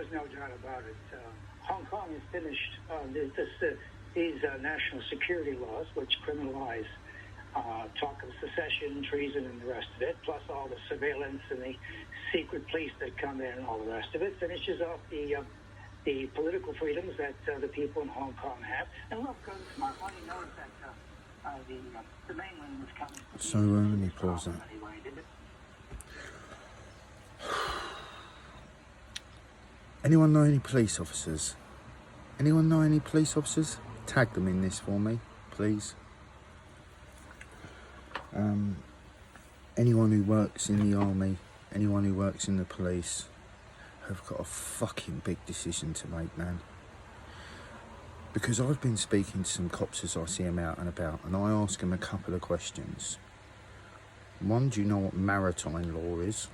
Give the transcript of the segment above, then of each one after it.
There's no doubt about it. Hong Kong has finished these national security laws, which criminalize talk of secession, treason, and the rest of it, plus all the surveillance and the secret police that come in and all the rest of it, finishes off the political freedoms that the people in Hong Kong have. And look, Mark, all you know is that the mainland was coming. So let me pause that. Anyway, did it? Anyone know any police officers? Anyone know any police officers? Tag them in this for me, please. Anyone who works in the army, anyone who works in the police, have got a fucking big decision to make, man. Because I've been speaking to some cops as I see them out and about, and I ask them a couple of questions. One, do you know what maritime law is?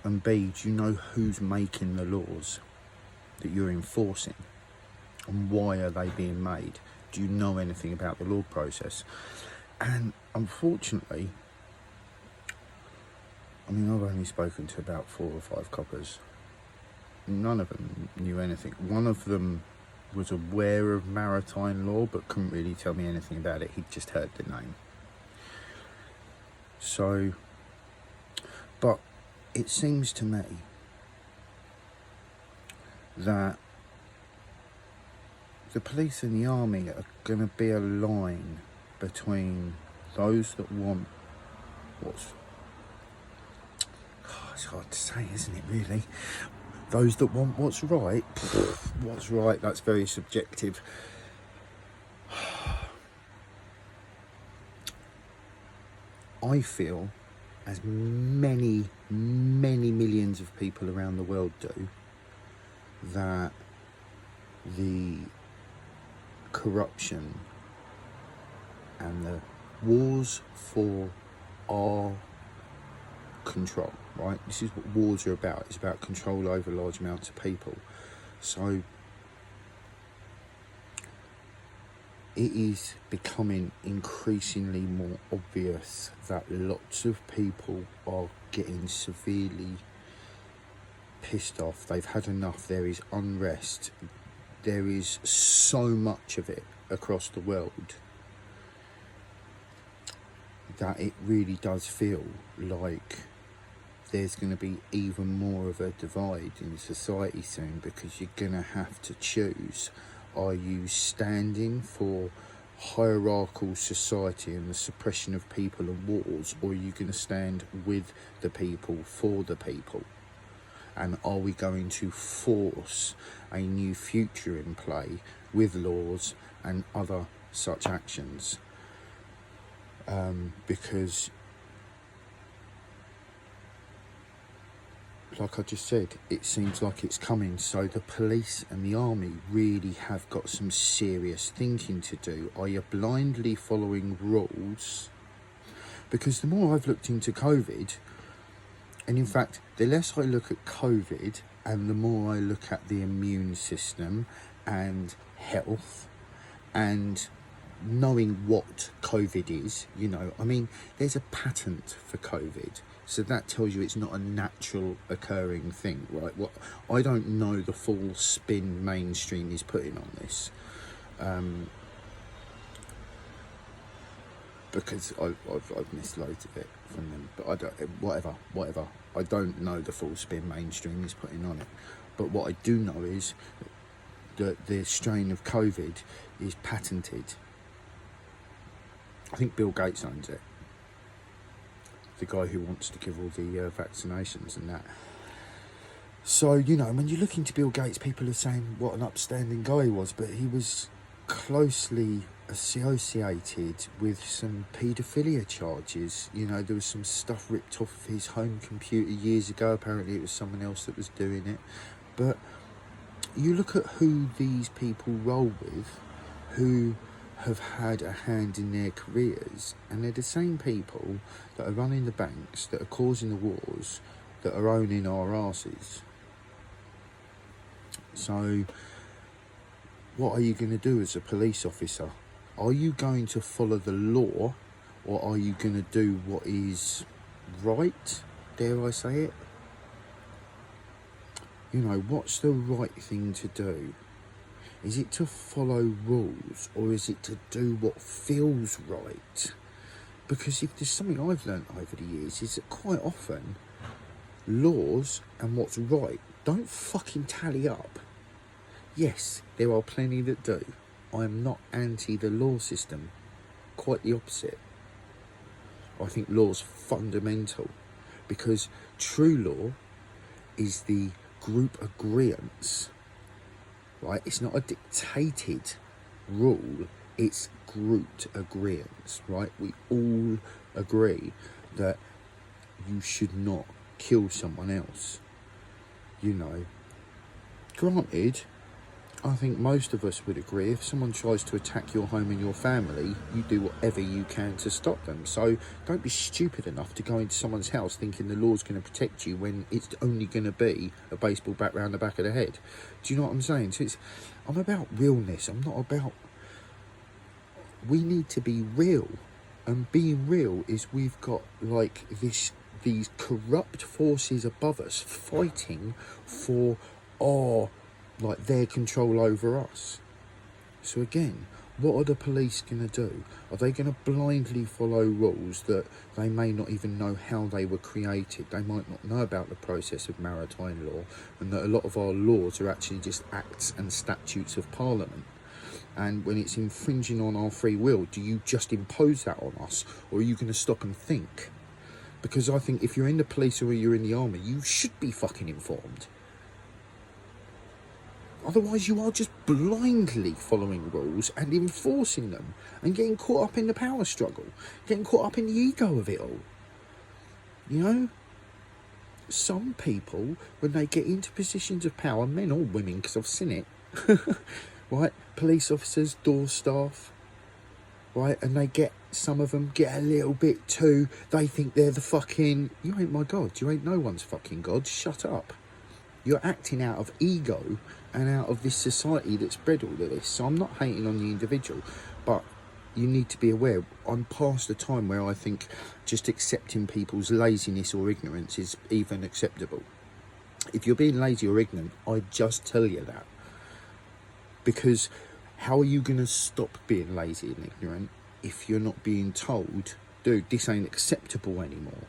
And B, do you know who's making the laws that you're enforcing? And why are they being made? Do you know anything about the law process? And unfortunately, I mean, I've only spoken to about 4 or 5 coppers. None of them knew anything. One of them was aware of maritime law, but couldn't really tell me anything about it. He'd just heard the name. So, but it seems to me that the police and the army are going to be a line between those that want what's... Oh, it's hard to say, isn't it, really? Those that want what's right. What's right, that's very subjective. I feel, as many millions of people around the world do, that the corruption and the wars for our control, right? This is what wars are about. It's about control over large amounts of people. So it is becoming increasingly more obvious that lots of people are getting severely pissed off. They've had enough. There is unrest. There is so much of it across the world that it really does feel like there's going to be even more of a divide in society soon, because you're going to have to choose. Are you standing for hierarchical society and the suppression of people and wars, or are you going to stand with the people, for the people? And are we going to force a new future in play with laws and other such actions? Because, like I just said, it seems like it's coming. So the police and the army really have got some serious thinking to do. Are you blindly following rules? Because the more I've looked into COVID, and in fact, the less I look at COVID and the more I look at the immune system and health and knowing what COVID is, you know, I mean, there's a patent for COVID. So that tells you it's not a natural occurring thing, right? What I don't know the full spin mainstream is putting on this, because I've missed loads of it from them. But I don't, whatever. I don't know the full spin mainstream is putting on it. But what I do know is that the strain of COVID is patented. I think Bill Gates owns it. The guy who wants to give all the vaccinations and that. So, you know, when you look into Bill Gates, people are saying what an upstanding guy he was, but he was closely associated with some paedophilia charges. You know, there was some stuff ripped off his home computer years ago. Apparently it was someone else that was doing it. But you look at who these people roll with, who have had a hand in their careers, and they're the same people that are running the banks, that are causing the wars, that are owning our arses. So what are you going to do as a police officer? Are you going to follow the law, or are you going to do what is right, dare I say it? You know, what's the right thing to do? Is it to follow rules, or is it to do what feels right? Because if there's something I've learnt over the years, is that quite often laws and what's right don't fucking tally up. Yes, there are plenty that do. I am not anti the law system. Quite the opposite. I think law's fundamental, because true law is the group agreeance, right? It's not a dictated rule, it's grouped agreeance, right? We all agree that you should not kill someone else. You know, granted, I think most of us would agree if someone tries to attack your home and your family, you do whatever you can to stop them. So don't be stupid enough to go into someone's house thinking the law's going to protect you when it's only going to be a baseball bat round the back of the head. Do you know what I'm saying? So I'm about realness. I'm not about... We need to be real. And being real is we've got like these corrupt forces above us fighting for their control over us. So again, what are the police going to do? Are they going to blindly follow rules that they may not even know how they were created? They might not know about the process of maritime law, and that a lot of our laws are actually just acts and statutes of Parliament. And when it's infringing on our free will, do you just impose that on us, or are you going to stop and think? Because I think if you're in the police or you're in the army, you should be fucking informed. Otherwise, you are just blindly following rules and enforcing them and getting caught up in the power struggle, getting caught up in the ego of it all. You know? Some people, when they get into positions of power, men or women, because I've seen it, right? Police officers, door staff, right? And some of them get a little bit too, they think they're the fucking, you ain't my God, you ain't no one's fucking God, shut up. You're acting out of ego and out of this society that's bred all of this. So I'm not hating on the individual, but you need to be aware, I'm past the time where I think just accepting people's laziness or ignorance is even acceptable. If you're being lazy or ignorant, I just tell you that. Because how are you going to stop being lazy and ignorant if you're not being told, dude, this ain't acceptable anymore?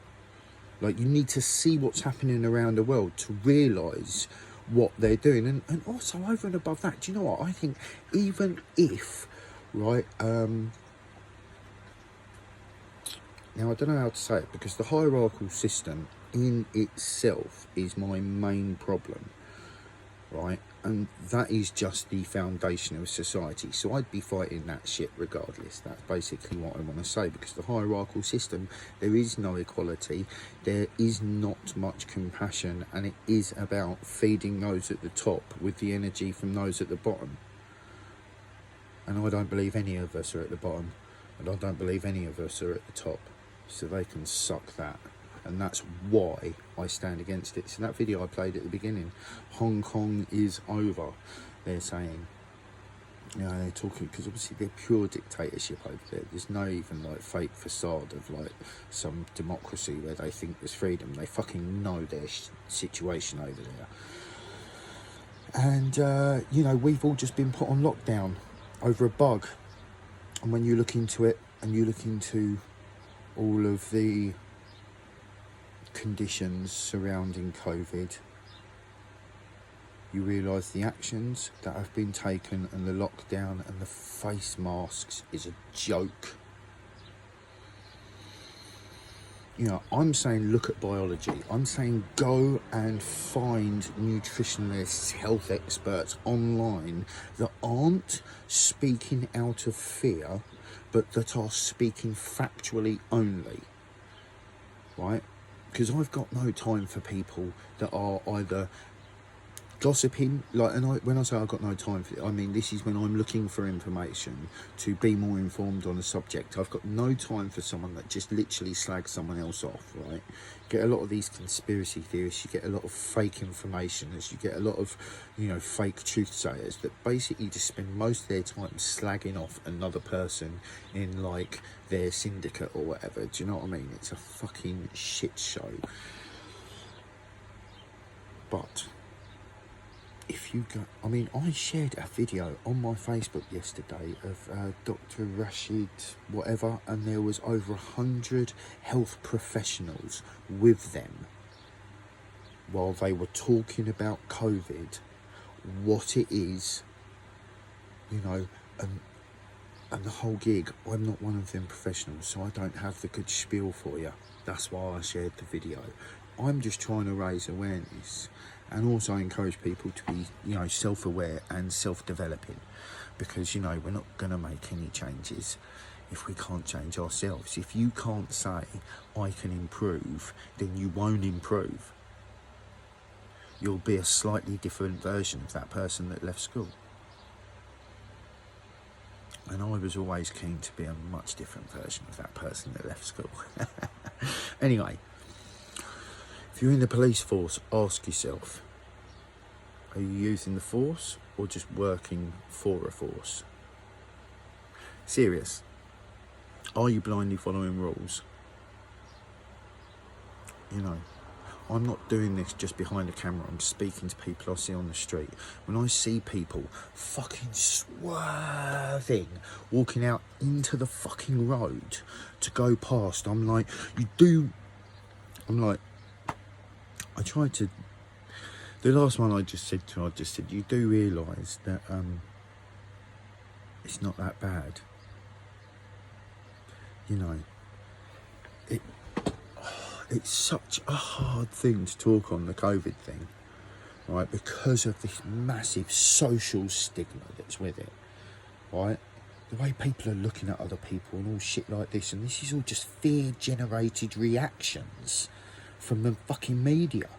Like, you need to see what's happening around the world to realise what they're doing. And also, over and above that, do you know what? I think even if, right, now I don't know how to say it, because the hierarchical system in itself is my main problem, right? And that is just the foundation of society. So I'd be fighting that shit regardless. That's basically what I want to say, because the hierarchical system, there is no equality, there is not much compassion, and it is about feeding those at the top with the energy from those at the bottom. And I don't believe any of us are at the bottom, and I don't believe any of us are at the top. So they can suck that. And that's why I stand against it. So that video I played at the beginning, Hong Kong is over, they're saying. You know, they're talking, because obviously they're pure dictatorship over there. There's no even like fake facade of like some democracy where they think there's freedom. They fucking know their situation over there. And, you know, we've all just been put on lockdown over a bug. And when you look into it, and you look into all of the conditions surrounding COVID, you realise the actions that have been taken and the lockdown and the face masks is a joke. You know, I'm saying look at biology. I'm saying go and find nutritionists, health experts online that aren't speaking out of fear, but that are speaking factually only, right? Because I've got no time for people that are either gossiping, like, and when I say I've got no time for it, I mean this is when I'm looking for information to be more informed on a subject. I've got no time for someone that just literally slags someone else off, right? Get a lot of these conspiracy theorists, you get a lot of fake information, as you get a lot of, you know, fake truth sayers that basically just spend most of their time slagging off another person in like their syndicate or whatever. Do you know what I mean? It's a fucking shit show. But if you go, I mean, I shared a video on my Facebook yesterday of Dr. Rashid whatever, and there was over 100 health professionals with them while they were talking about COVID, what it is, you know, and the whole gig. I'm not one of them professionals, so I don't have the good spiel for you. That's why I shared the video. I'm just trying to raise awareness and also encourage people to be, you know, self-aware and self-developing, because, you know, we're not going to make any changes if we can't change ourselves. If you can't say, I can improve, then you won't improve. You'll be a slightly different version of that person that left school. And I was always keen to be a much different version of that person that left school. Anyway, if you're in the police force, ask yourself, are you using the force or just working for a force? Serious. Are you blindly following rules? You know, I'm not doing this just behind the camera. I'm speaking to people I see on the street. When I see people fucking swerving, walking out into the fucking road to go past, I'm like, I tried to, the last one I just said, you do realise that it's not that bad. You know, it's such a hard thing to talk on, the COVID thing, right? Because of this massive social stigma that's with it, right? The way people are looking at other people and all shit like this, and this is all just fear-generated reactions from the fucking media.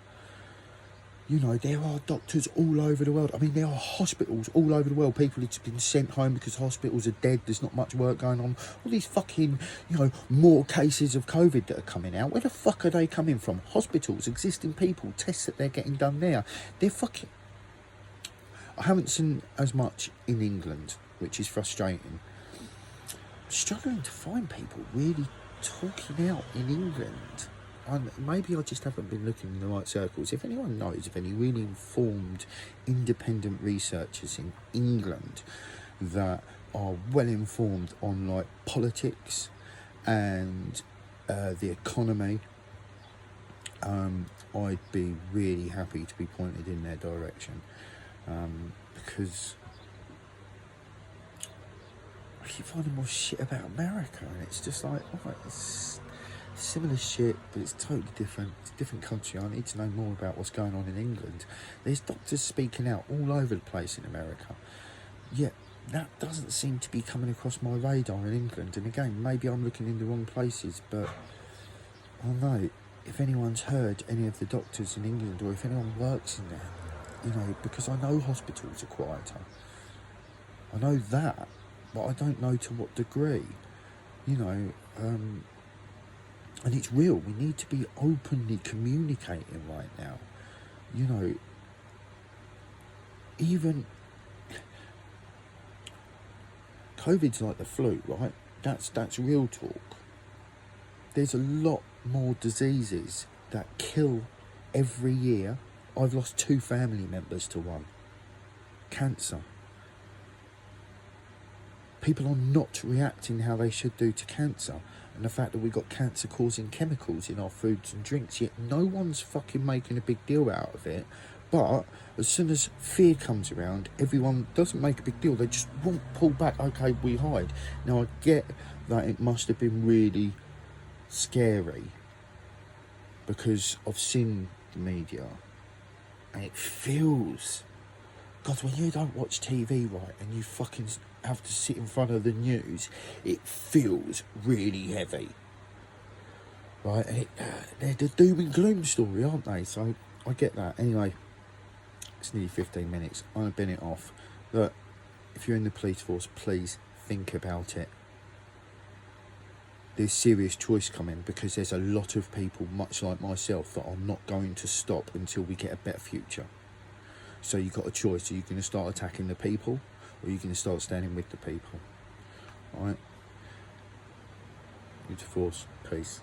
You know, there are doctors all over the world. I mean, there are hospitals all over the world. People have been sent home because hospitals are dead. There's not much work going on. All these fucking, you know, more cases of COVID that are coming out. Where the fuck are they coming from? Hospitals, existing people, tests that they're getting done there. They're fucking... I haven't seen as much in England, which is frustrating. I'm struggling to find people really talking out in England. Maybe I just haven't been looking in the right circles. If anyone knows of any really informed, independent researchers in England that are well informed on like politics and the economy, I'd be really happy to be pointed in their direction, because I keep finding more shit about America, and it's just like, oh, it's similar shit, but it's totally different. It's a different country. I need to know more about what's going on in England. There's doctors speaking out all over the place in America, yet that doesn't seem to be coming across my radar in England. And again, maybe I'm looking in the wrong places, but I don't know if anyone's heard any of the doctors in England, or if anyone works in there, you know, because I know hospitals are quieter. I know that, but I don't know to what degree, you know. And it's real. We need to be openly communicating right now. You know, even COVID's like the flu, right? That's real talk. There's a lot more diseases that kill every year. I've lost 2 family members to one. Cancer. People are not reacting how they should do to cancer. And the fact that we've got cancer-causing chemicals in our foods and drinks, yet no one's fucking making a big deal out of it. But as soon as fear comes around, everyone doesn't make a big deal. They just won't pull back. Okay, we hide. Now, I get that it must have been really scary, because I've seen the media, and it feels... God, when you don't watch TV right and you fucking have to sit in front of the news, it feels really heavy, right? And they're the doom and gloom story, aren't they? So I get that. Anyway, it's nearly 15 minutes. I've been it off. Look, if you're in the police force, please think about it. There's serious choice coming, because there's a lot of people, much like myself, that are not going to stop until we get a better future. So you've got a choice. Are you going to start attacking the people, or are you going to start standing with the people? All right? Use the force. Peace.